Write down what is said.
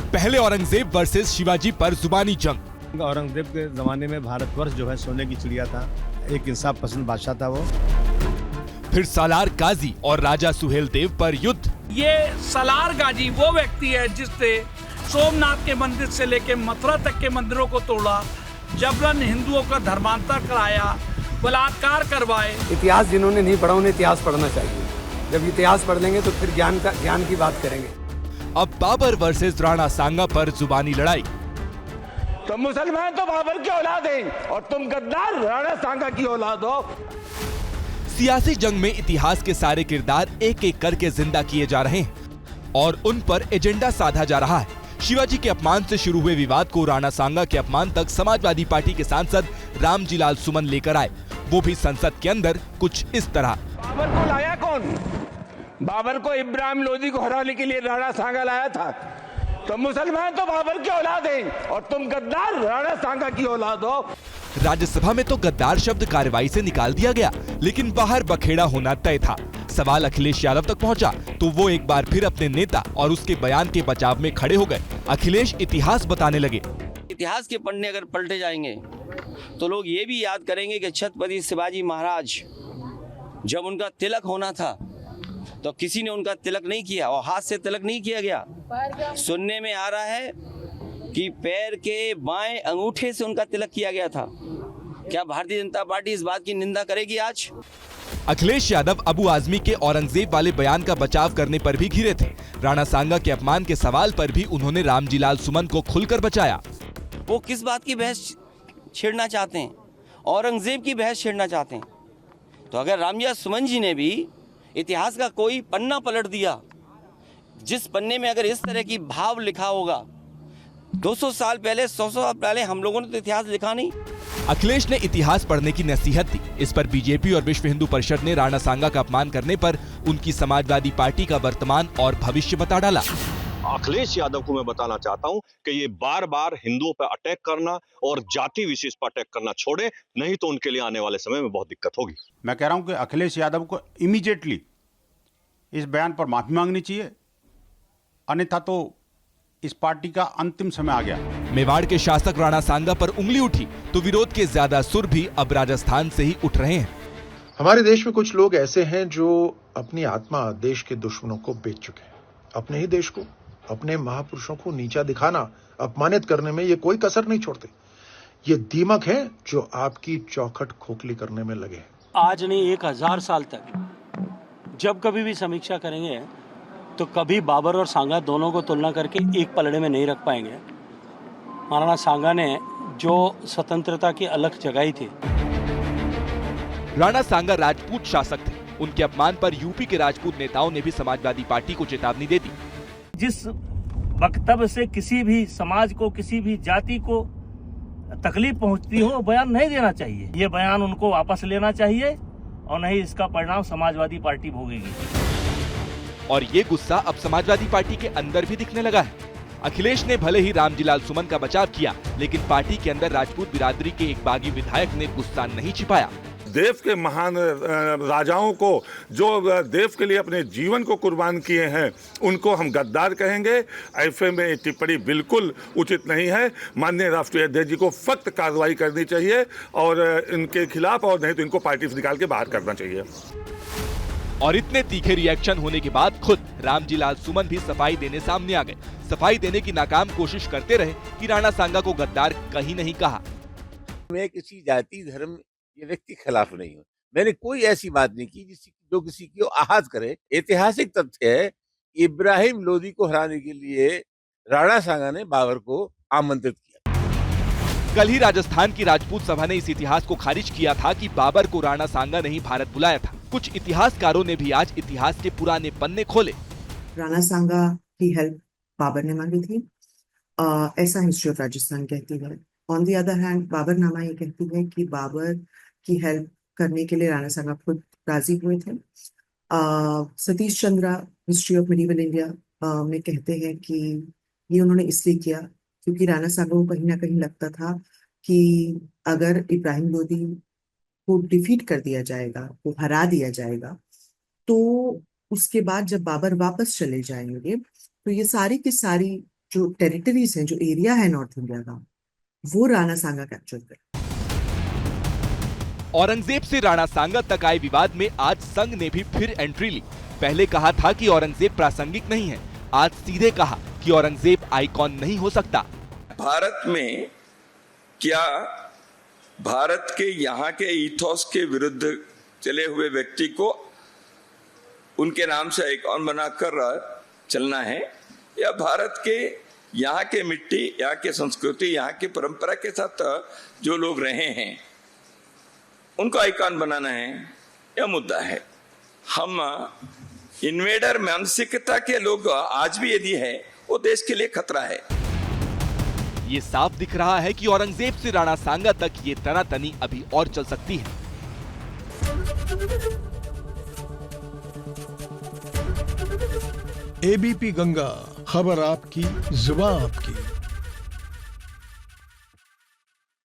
पहले औरंगजेब वर्सेस शिवाजी पर जुबानी जंग। औरंगजेब के जमाने में भारतवर्ष जो है सोने की चिड़िया था, एक इंसाफ पसंद बादशाह था वो। फिर सालार गाजी और राजा सुहेल देव पर युद्ध। ये सालार गाजी वो व्यक्ति है जिसने सोमनाथ के मंदिर से लेकर मथुरा तक के मंदिरों को तोड़ा, जबरन हिंदुओं का धर्मांतर कराया, बलात्कार करवाए। इतिहास जिन्होंने नहीं पढ़ा उन्हें इतिहास पढ़ना चाहिए। जब इतिहास पढ़ लेंगे तो फिर ज्ञान की बात करेंगे। अब बाबर वर्सेस राणा सांगा पर जुबानी लड़ाई। तो मुसलमान तो बाबर की औलाद हैं और तुम गद्दार राणा सांगा की औलाद हो। सियासी जंग में इतिहास के सारे किरदार एक एक करके जिंदा किए जा रहे हैं और उन पर एजेंडा साधा जा रहा है। शिवाजी के अपमान से शुरू हुए विवाद को राणा सांगा के अपमान तक समाजवादी पार्टी के सांसद रामजीलाल सुमन लेकर आए, वो भी संसद के अंदर कुछ इस तरह। बाबर को लाया कौन? बाबर को इब्राहिम लोदी को हराने के लिए राणा सांगा लाया था। तो मुसलमान तो बाबर की औलाद हैं और तुम गद्दार राणा सांगा की औलाद हो। राज्यसभा में तो गद्दार शब्द कार्रवाई से निकाल दिया गया, लेकिन बाहर बखेड़ा होना तय था। सवाल अखिलेश यादव तक पहुंचा तो वो एक बार फिर अपने नेता और उसके बयान के बचाव में खड़े हो गए। अखिलेश इतिहास बताने लगे। इतिहास के पन्ने अगर पलटे जाएंगे तो लोग ये भी याद करेंगे कि छत्रपति शिवाजी महाराज जब उनका तिलक होना था तो किसी ने उनका तिलक नहीं किया और हाथ से तिलक नहीं किया गया। सुनने में आ रहा है कि पैर के बाएं अंगूठे से उनका तिलक किया गया था। क्या भारतीय जनता पार्टी इस बात की निंदा करेगी आज? अखिलेश यादव अबू आजमी के औरंगजेब वाले बयान का बचाव करने पर भी घिरे थे। राणा सांगा के अपमान के सवाल पर भी उन्होंने रामजीलाल सुमन को खुलकर बचाया। वो किस बात की बहस छेड़ना चाहते हैं? औरंगजेब की बहस छेड़ना चाहते हैं। तो अगर रामजीलाल सुमन जी ने भी इतिहास का कोई पन्ना पलट दिया, जिस पन्ने में अगर इस तरह की भाव लिखा होगा, 200 साल पहले 100 साल पहले हम लोगों ने तो इतिहास लिखा नहीं। अखिलेश ने इतिहास पढ़ने की नसीहत दी। इस पर बीजेपी और विश्व हिंदू परिषद ने राणा सांगा का अपमान करने पर उनकी समाजवादी पार्टी का वर्तमान और भविष्य बता डाला। अखिलेश यादव को मैं बताना चाहता हूं कि ये बार बार हिंदुओं पर अटैक करना और जाति विशेष पर अटैक करना छोड़े, नहीं तो उनके लिए आने वाले समय में बहुत दिक्कत होगी। मैं कह रहा हूं कि अखिलेश यादव को इमीडिएटली इस बयान पर माफी मांगनी चाहिए, अन्यथा तो इस पार्टी का अंतिम समय आ गया। मेवाड़ के शासक राणा सांगा पर उंगली उठी तो विरोध के ज्यादा सुर भी अब राजस्थान से ही उठ रहे हैं। हमारे देश में कुछ लोग ऐसे हैं जो अपनी आत्मा देश के दुश्मनों को बेच चुके हैं। अपने ही देश को, अपने महापुरुषों को नीचा दिखाना, अपमानित करने में ये कोई कसर नहीं छोड़ते। ये दीमक है जो आपकी चौखट खोखली करने में लगे हैं। आज नहीं 1000 साल तक जब कभी भी समीक्षा करेंगे तो कभी बाबर और सांगा दोनों को तुलना करके एक पलड़े में नहीं रख पाएंगे। महाराणा सांगा ने जो स्वतंत्रता की अलख जगाई थी। राणा सांगा राजपूत शासक थे। उनके अपमान पर यूपी के राजपूत नेताओं ने भी समाजवादी पार्टी को चेतावनी दे दी। जिस वक्तव्य से किसी भी समाज को, किसी भी जाति को तकलीफ पहुंचती हो, बयान नहीं देना चाहिए। ये बयान उनको वापस लेना चाहिए और नहीं इसका परिणाम समाजवादी पार्टी भोगेगी। और ये गुस्सा अब समाजवादी पार्टी के अंदर भी दिखने लगा है। अखिलेश ने भले ही रामजीलाल सुमन का बचाव किया, लेकिन पार्टी के अंदर राजपूत बिरादरी के एक बागी विधायक ने गुस्सा नहीं छिपाया। देश के महान राजाओं को, जो देश के लिए अपने जीवन को कुर्बान किए हैं, उनको हम गद्दार कहेंगे। ऐसे में टिप्पणी बिल्कुल उचित नहीं है। माननीय राष्ट्रीय अध्यक्ष जी को सख्त कार्रवाई करनी चाहिए और इनके खिलाफ, और नहीं तो इनको पार्टी से निकाल के बाहर करना चाहिए। और इतने तीखे रिएक्शन होने के बाद खुद रामजीलाल सुमन भी सफाई देने सामने आ गए। सफाई देने की नाकाम कोशिश करते रहे कि राणा सांगा को गद्दार कहीं नहीं कहा। मैं किसी जाति, धर्म या व्यक्ति के खिलाफ नहीं हूँ। मैंने कोई ऐसी बात नहीं की जो किसी को आहत करे। ऐतिहासिक तथ्य है, इब्राहिम लोदी को हराने के लिए राणा सांगा ने बाबर को आमंत्रित किया। कल ही राजस्थान की राजपूत सभा ने इस इतिहास को खारिज किया था कि बाबर को राणा सांगा ने ही भारत बुलाया था। कुछ इतिहासकारों ने भी आज इतिहास के पुराने पन्ने खोले। राणा सांगा की हेल्प बाबर ने मांगी थी, ऐसा हिस्ट्री ऑफ राजस्थान कहती है। On the other hand Baburnama ये कहती है कि बाबर की हेल्प करने के लिए राणा सांगा खुद राजी हुए थे। Satish Chandra history of medieval India में कहते हैं कि ये उन्होंने इसलिए किया क्योंकि राणा सांगा को कहीं ना कहीं लगता था कि अगर इब्राहिम लोदी को डिफीट कर दिया जाएगा, को हरा दिया जाएगा, तो उसके बाद जब बाबर वापस चले जाएंगे तो ये सारी की सारी जो टेरिटरीज हैं, जो एरिया है नॉर्थ इंडिया का, वो राणा सांगा कैप्चर करे। औरंगजेब से राणा सांगा तक आए विवाद में आज संघ ने भी फिर एंट्री ली। पहले कहा था कि औरंगजेब प्रासंगिक नहीं है, आज सीधे कहा कि औरंगजेब आइकॉन नहीं हो सकता। भारत में क्या भारत के यहाँ के इथोस के विरुद्ध चले हुए व्यक्ति को उनके नाम से आइकॉन बनाकर चलना है, या भारत के यहाँ के मिट्टी, यहाँ के संस्कृति, यहाँ की परंपरा के साथ जो लोग रहे हैं उनको आइकॉन बनाना है, यह मुद्दा है। हम इन्वेडर मानसिकता के लोग आज भी यदि है, वो देश के लिए खतरा है। ये साफ दिख रहा है कि औरंगजेब से राणा सांगा तक ये तनातनी अभी और चल सकती है। एबीपी गंगा, खबर आपकी, जुबान आपकी।